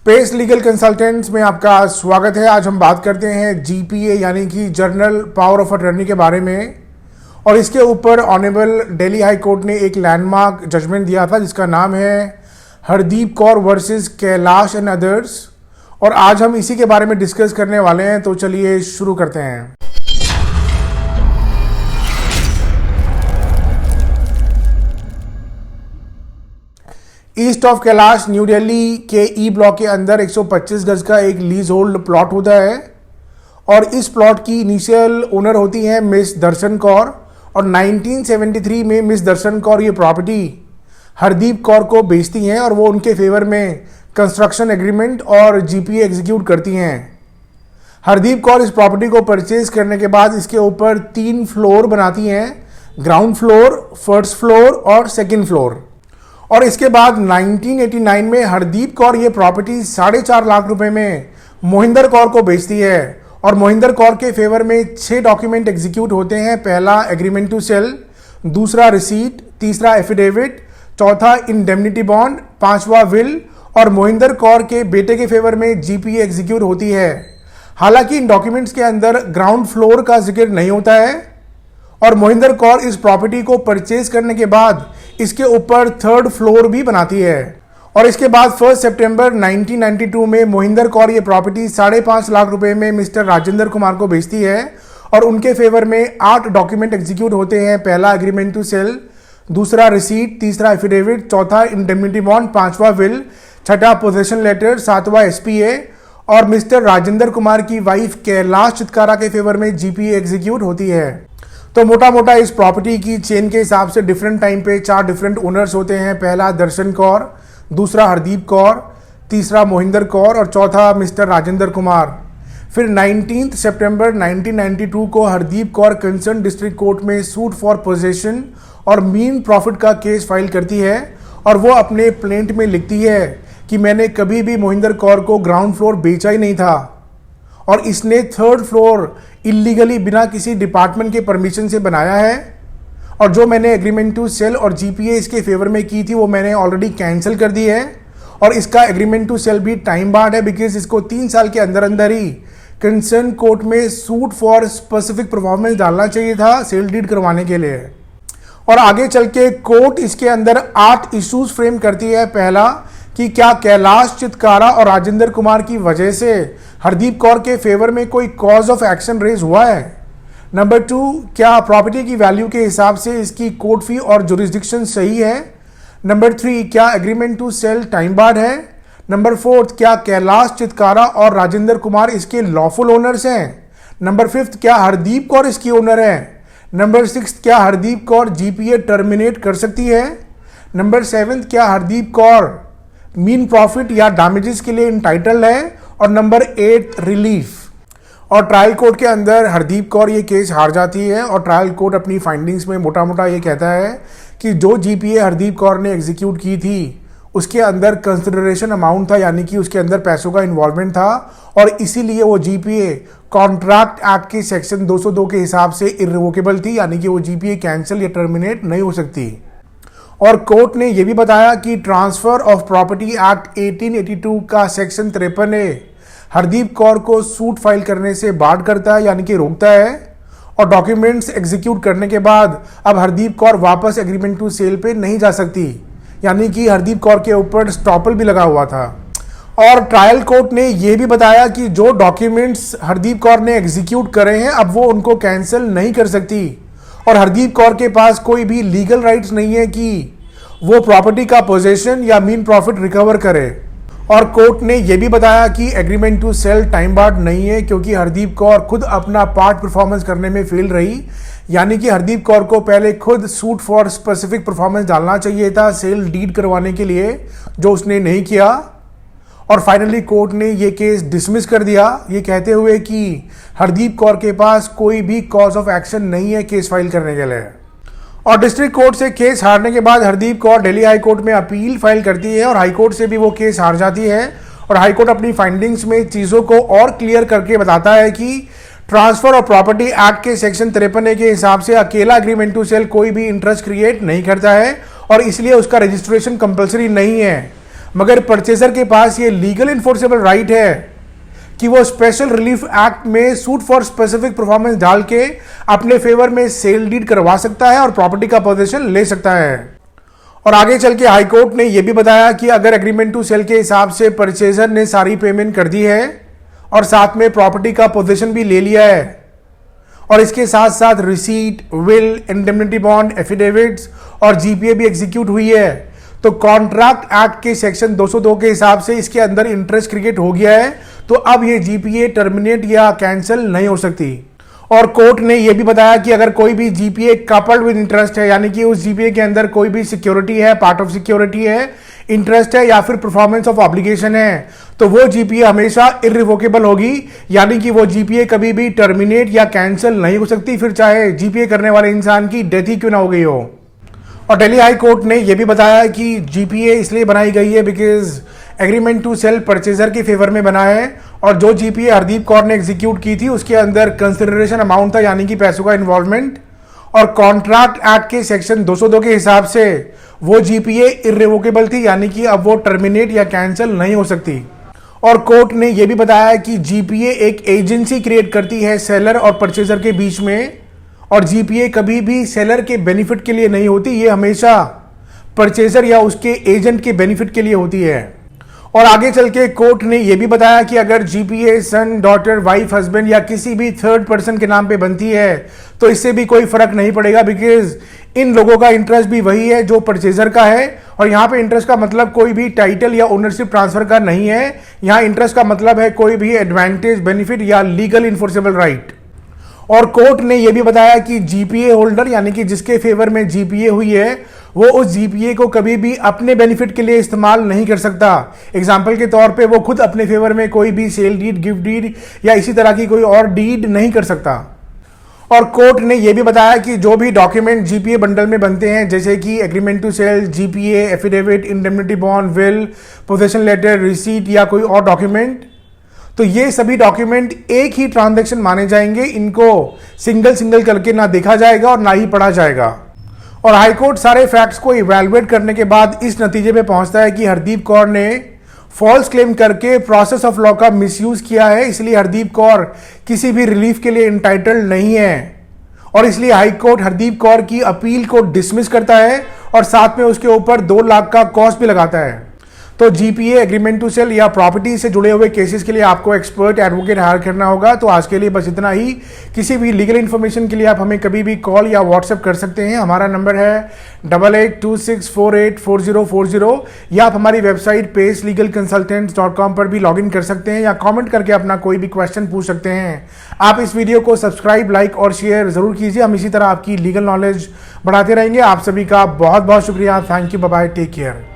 Space legal consultants में आपका स्वागत है। आज हम बात करते हैं जीपीए यानी कि जर्नल पावर ऑफ अटर्नी के बारे में, और इसके ऊपर ऑनरेबल दिल्ली हाई कोर्ट ने एक लैंडमार्क जजमेंट दिया था जिसका नाम है Hardeep Kaur versus Kailash and others. और आज हम इसी के बारे में डिस्कस करने वाले हैं, तो चलिए शुरू करते हैं। East of Kailash new Delhi के ई ब्लॉक के अंदर 125 गज का एक लीज होल्ड प्लॉट होता है, और इस प्लॉट की इनिशियल ओनर होती हैं मिस दर्शन कौर, और 1973 में मिस दर्शन कौर ये प्रॉपर्टी हरदीप कौर को बेचती हैं और वो उनके फेवर में कंस्ट्रक्शन एग्रीमेंट और जीपीए एग्जीक्यूट करती हैं। हरदीप कौर इस प्रॉपर्टी को परचेज करने के बाद इसके ऊपर 3 फ्लोर बनाती हैं, ग्राउंड फ्लोर, फर्स्ट फ्लोर और सेकेंड फ्लोर। और इसके बाद 1989 में हरदीप कौर ये प्रॉपर्टी 4.5 लाख रुपए में मोहिंदर कौर को बेचती है, और मोहिंदर कौर के फेवर में 6 डॉक्यूमेंट एग्जीक्यूट होते हैं। पहला एग्रीमेंट टू सेल, दूसरा रिसीट, तीसरा एफिडेविट, चौथा इंडेमनिटी बॉन्ड, 5वां विल, और मोहिंदर कौर के बेटे के फेवर में जीपीए एग्जीक्यूट होती है। हालांकि इन डॉक्यूमेंट्स के अंदर ग्राउंड फ्लोर का जिक्र नहीं होता है, और मोहिंदर कौर इस प्रॉपर्टी को परचेज करने के बाद इसके ऊपर 3rd फ्लोर भी बनाती है। और इसके बाद 1 सितंबर 1992 में मोहिंदर कौर ये प्रॉपर्टी 5.5 लाख रुपए में मिस्टर राजेंद्र कुमार को बेचती है, और उनके फेवर में 8 डॉक्यूमेंट एग्जीक्यूट होते हैं। पहला एग्रीमेंट टू सेल, दूसरा रिसीट, तीसरा एफिडेविट, चौथा इंडेमनिटी बॉन्ड, 5वां विल, छठा पोजेशन लेटर, 7वां एसपीए, और मिस्टर राजेंद्र कुमार की वाइफ कैलाश चितकारा के फेवर में जीपीए एग्जीक्यूट होती है। तो मोटा मोटा इस प्रॉपर्टी की चेन के हिसाब से डिफरेंट टाइम पे 4 डिफरेंट ओनर्स होते हैं। पहला दर्शन कौर, दूसरा हरदीप कौर, तीसरा मोहिंदर कौर और चौथा मिस्टर राजेंद्र कुमार। फिर 19 सितंबर 1992 को Hardeep Kaur concern district court में सूट फॉर पोजेशन और मीन प्रॉफिट का केस फाइल करती है, और वो अपने प्लेंट में लिखती है कि मैंने कभी भी मोहिंदर कौर को ग्राउंड फ्लोर बेचा ही नहीं था, और इसने 3rd फ्लोर इलीगली बिना किसी डिपार्टमेंट के परमिशन से बनाया है, और जो मैंने एग्रीमेंट टू सेल और जीपीए इसके फेवर में की थी वो मैंने ऑलरेडी कैंसिल कर दी है, और इसका एग्रीमेंट टू सेल भी टाइम बार्ड है, बिकॉज इसको 3 साल के अंदर अंदर ही कंसर्न कोर्ट में सूट फॉर स्पेसिफिक परफॉर्मेंस डालना चाहिए था सेल डीड करवाने के लिए। और आगे चल के कोर्ट इसके अंदर 8 इश्यूज फ्रेम करती है। पहला कि क्या कैलाश चितकारा और राजेंद्र कुमार की वजह से हरदीप कौर के फेवर में कोई कॉज ऑफ एक्शन रेज हुआ है। नंबर 2, क्या प्रॉपर्टी की वैल्यू के हिसाब से इसकी कोर्ट फी और जुरिस्डिक्शन सही है। नंबर 3, क्या agreement to sell time barred है। नंबर 4, क्या कैलाश चितकारा और राजेंद्र कुमार इसके लॉफुल ओनर्स हैं। नंबर 5, क्या हरदीप कौर इसकी ओनर है। नंबर 6, क्या हरदीप कौर जीपीए टर्मिनेट कर सकती है। नंबर 7, क्या हरदीप कौर मीन प्रॉफिट या डैमेजेस के लिए इंटाइटल्ड है। और नंबर 8, रिलीफ। और ट्रायल कोर्ट के अंदर हरदीप कौर ये केस हार जाती है, और ट्रायल कोर्ट अपनी फाइंडिंग्स में मोटा मोटा ये कहता है कि जो जीपीए हरदीप कौर ने एग्जीक्यूट की थी उसके अंदर कंसिडरेशन अमाउंट था, यानी कि उसके अंदर पैसों का इन्वॉल्वमेंट था, और इसीलिए वो जीपीए कॉन्ट्रैक्ट एक्ट के सेक्शन 202 के हिसाब से इर्रिवोकेबल थी, यानी कि वो जीपीए कैंसिल या टर्मिनेट नहीं हो सकती। और कोर्ट ने यह भी बताया कि ट्रांसफर ऑफ प्रॉपर्टी एक्ट 1882 का सेक्शन 53A हरदीप कौर को सूट फाइल करने से बार्ड करता है, यानी कि रोकता है, और डॉक्यूमेंट्स एग्जीक्यूट करने के बाद अब हरदीप कौर वापस एग्रीमेंट टू सेल पे नहीं जा सकती, यानी कि हरदीप कौर के ऊपर स्टॉपल भी लगा हुआ था। और ट्रायल कोर्ट ने यह भी बताया कि जो डॉक्यूमेंट्स हरदीप कौर ने एग्जीक्यूट करे हैं अब वो उनको कैंसिल नहीं कर सकती, और हरदीप कौर के पास कोई भी लीगल राइट्स नहीं है कि वो प्रॉपर्टी का पोजेशन या मीन प्रॉफिट रिकवर करे। और कोर्ट ने यह भी बताया कि agreement to sell time barred नहीं है, क्योंकि हरदीप कौर खुद अपना पार्ट परफॉर्मेंस करने में फेल रही, यानी कि हरदीप कौर को पहले खुद सूट फॉर स्पेसिफिक परफॉर्मेंस डालना चाहिए था सेल डीड करवाने के लिए, जो उसने नहीं किया। और फाइनली कोर्ट ने ये केस डिसमिस कर दिया, ये कहते हुए कि हरदीप कौर के पास कोई भी कॉज ऑफ एक्शन नहीं है केस फाइल करने के लिए। और डिस्ट्रिक्ट कोर्ट से केस हारने के बाद हरदीप कौर दिल्ली हाई कोर्ट में अपील फाइल करती है, और हाई कोर्ट से भी वो केस हार जाती है। और हाई कोर्ट अपनी फाइंडिंग्स में चीज़ों को और क्लियर करके बताता है कि ट्रांसफर ऑफ प्रॉपर्टी एक्ट के सेक्शन 53A के हिसाब से अकेला एग्रीमेंट टू सेल कोई भी इंटरेस्ट क्रिएट नहीं करता है, और इसलिए उसका रजिस्ट्रेशन कंपलसरी नहीं है। मगर परचेजर के पास ये लीगल इन्फोर्सेबल राइट है कि वो स्पेशल रिलीफ एक्ट में सूट फॉर स्पेसिफिक परफॉर्मेंस डाल के अपने फेवर में सेल डीड करवा सकता है और प्रॉपर्टी का पोजीशन ले सकता है। और आगे चल के हाईकोर्ट ने यह भी बताया कि अगर एग्रीमेंट टू सेल के हिसाब से परचेजर ने सारी पेमेंट कर दी है और साथ में प्रॉपर्टी का पोजीशन भी ले लिया है और इसके साथ साथ receipt, will, indemnity bond, affidavits और जीपीए भी एग्जीक्यूट हुई है, तो कॉन्ट्रैक्ट एक्ट के सेक्शन 202 के हिसाब से इसके अंदर इंटरेस्ट क्रिएट हो गया है, तो अब ये जीपीए टर्मिनेट या कैंसिल नहीं हो सकती। और कोर्ट ने यह भी बताया कि अगर कोई भी जीपीए कपल्ड विद इंटरेस्ट है, यानी कि उस जीपीए के अंदर कोई भी सिक्योरिटी है, पार्ट ऑफ सिक्योरिटी है, इंटरेस्ट है या फिर परफॉर्मेंस ऑफ ऑब्लिगेशन है, तो वो जीपीए हमेशा इररिवोकेबल होगी, यानी कि वो जीपीए कभी भी टर्मिनेट या कैंसिल नहीं हो सकती, फिर चाहे जीपीए करने वाले इंसान की डेथ ही क्यों ना हो गई हो। और दिल्ली हाई कोर्ट ने यह भी बताया कि जीपीए इसलिए बनाई गई है because agreement to sell purchaser के फेवर में बना है और जो जीपीए हरदीप कौर ने एग्जीक्यूट की थी उसके अंदर कंसिडरेशन अमाउंट था, यानी कि पैसों का इन्वॉल्वमेंट, और कॉन्ट्रैक्ट एक्ट के सेक्शन 202 के हिसाब से वो जीपीए इररिवोकेबल थी, यानी कि अब वो टर्मिनेट या कैंसिल नहीं हो सकती। और कोर्ट ने यह भी बताया कि जीपीए एक एजेंसी क्रिएट करती है सेलर और परचेजर के बीच में, और जीपीए कभी भी सेलर के बेनिफिट के लिए नहीं होती, ये हमेशा परचेजर या उसके एजेंट के बेनिफिट के लिए होती है। और आगे चल के कोर्ट ने यह भी बताया कि अगर जीपीए सन, डॉटर, वाइफ, हस्बैंड या किसी भी थर्ड पर्सन के नाम पे बनती है तो इससे भी कोई फर्क नहीं पड़ेगा, बिकॉज इन लोगों का इंटरेस्ट भी वही है जो परचेजर का है। और यहाँ पे इंटरेस्ट का मतलब कोई भी टाइटल या ओनरशिप ट्रांसफर का नहीं है, यहाँ इंटरेस्ट का मतलब है कोई भी एडवांटेज, बेनिफिट या लीगल इन्फोर्सेबल राइट। और कोर्ट ने यह भी बताया कि जीपीए होल्डर, यानी कि जिसके फेवर में जीपीए हुई है, वो उस जीपीए को कभी भी अपने बेनिफिट के लिए इस्तेमाल नहीं कर सकता। एग्जाम्पल के तौर पे वो खुद अपने फेवर में कोई भी सेल डीड, गिफ्ट डीड या इसी तरह की कोई और डीड नहीं कर सकता। और कोर्ट ने यह भी बताया कि जो भी डॉक्यूमेंट जीपीए बंडल में बनते हैं, जैसे कि agreement to sell, GPA, affidavit, indemnity bond, will, possession letter, receipt या कोई और डॉक्यूमेंट, तो ये सभी डॉक्यूमेंट एक ही ट्रांजैक्शन माने जाएंगे, इनको सिंगल सिंगल करके ना देखा जाएगा और ना ही पढ़ा जाएगा। और हाईकोर्ट सारे फैक्ट्स को इवैल्यूएट करने के बाद इस नतीजे पे पहुंचता है कि हरदीप कौर ने फॉल्स क्लेम करके प्रोसेस ऑफ लॉ का मिसयूज किया है, इसलिए हरदीप कौर किसी भी रिलीफ के लिए इंटाइटल्ड नहीं है। और इसलिए हाईकोर्ट हरदीप कौर की अपील को डिसमिस करता है और साथ में उसके ऊपर 2 लाख का कॉस्ट भी लगाता है। तो जीपीए, एग्रीमेंट टू सेल या प्रॉपर्टी से जुड़े हुए केसेस के लिए आपको एक्सपर्ट एडवोकेट हायर करना होगा। तो आज के लिए बस इतना ही। किसी भी लीगल इन्फॉर्मेशन के लिए आप हमें कभी भी कॉल या व्हाट्सएप कर सकते हैं। हमारा नंबर है 8826484040, या आप हमारी वेबसाइट pacelegalconsultants.com पर भी लॉगिन कर सकते हैं या कमेंट करके अपना कोई भी क्वेश्चन पूछ सकते हैं। आप इस वीडियो को सब्सक्राइब, लाइक और शेयर जरूर कीजिए। हम इसी तरह आपकी लीगल नॉलेज बढ़ाते रहेंगे। आप सभी का बहुत बहुत शुक्रिया। Thank you, bye bye, take care.